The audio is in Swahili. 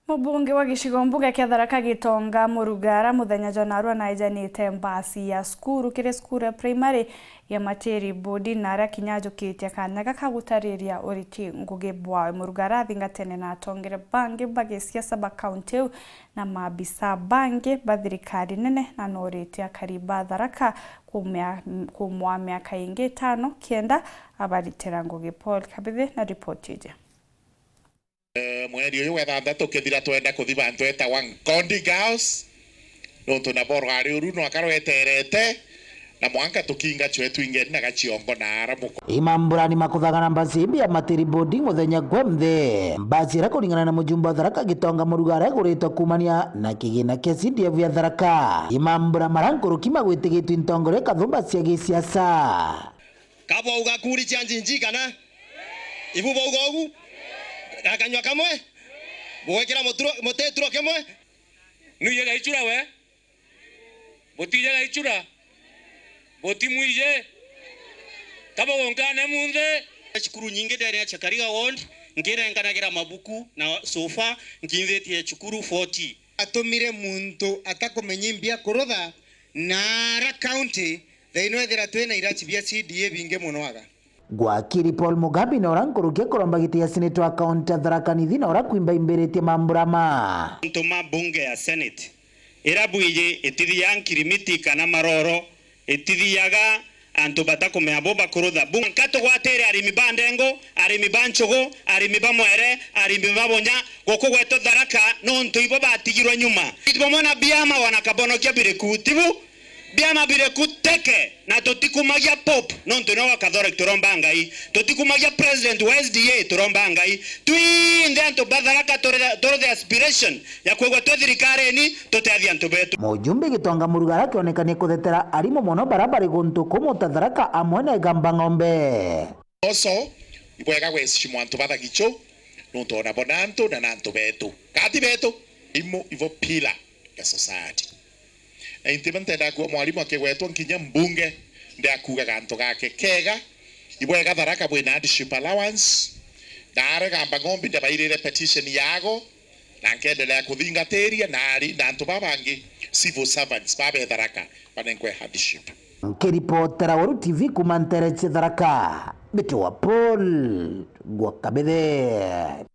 Mubunge wa gicigo mbuga kia Tharaka Gitonga Murugara muthenya Jonarua na ejanite mbasi ya skuru kire skuru ya primary ya Materi Bodi na aria kinyajukitie kanyaga kagutariria uriti ngugi bwawe Murugara thingatene na atongere bangi bagisia saba county na mabisa bangi bathirikari nene na noritia kariba Tharaka kumwa miaka ingi 5 kienda abaritira ngugi. Paul Kabithe na ripoti ije. Mweri uyu wethanthatu kithira twenda kuthi bantu etagwa Ngondi Girls nontu na borwari uru no akarweterete na mwanka tukinga chwetu ingeni na gachiongo na aramuko imamburani makuthagana mbasi ya Materi Bodi muthenya gwemthe mbasi ra kuringana na mujumba Tharaka Gitonga Murugara guritwo kumania na kigina kia CDF ya Tharaka imambura marankuruki magwitigitwo intongore kathumba cia gisiasa kabo ugakuri chanjinji kana ibu bogogu akanywa kamwe bwekera motetro kemwe nuye gaichura we botije gaichura botimwije kaba wonkane munde chukuru nyingi ndere ya Chakariga ward ngire nganagira mabuku na sofa nginthetie chukuru 40 atumire muntu atakumenyimbia kurutha Nara county theinwethira twina irachi bia CDA binge munoaga gwakiri Paul Mugabi na orankurukia kurombagitia ya Senate wa kaunti ya Tharaka Nithi na orakuimba imberetie mamburama ntuma bunge ya Senate irabuije itithia nkirimiti kana maroro itithiaga antu batakumea boba kurutha bunkato gwatere arimi bandengo arimi banchogo arimi bamwere arimi babonya goko gweto Tharaka no ntuibo batigirwa nyuma itibomona biama wanakabonokia bireku tibu biama bireku teke na totikumagia pop no ntuno wakathore turomba ngai totikumagia president wa SDA turomba ngai tuinde antu Tharaka tore the aspiration ya kwegwa twethirikari ni toteathia antu betu. Mujumbe Gitonga Murugara kionekanie kuthetera arimu mono barabara guntu kumuta Tharaka amwe na igamba ng'ombe oso ibwega gwecishimwa antu bathagicho nontu ona bonantu na nantu betu kati betu ivo pila ya society intibantenda kwa mwalimu akigwetwo nkinya mbunge ndi akuga gantu gake kega ibwega Tharaka bwina hardship allowance dare gamba ng'ombe ndabairire petition yago na nkendelea kuthingateria na ari na antu babangi civil servants babe Tharaka banenkwe hardship. Nkiripotera Waru TV kumantere Tharaka Bitu wa Paul Gwakabithe.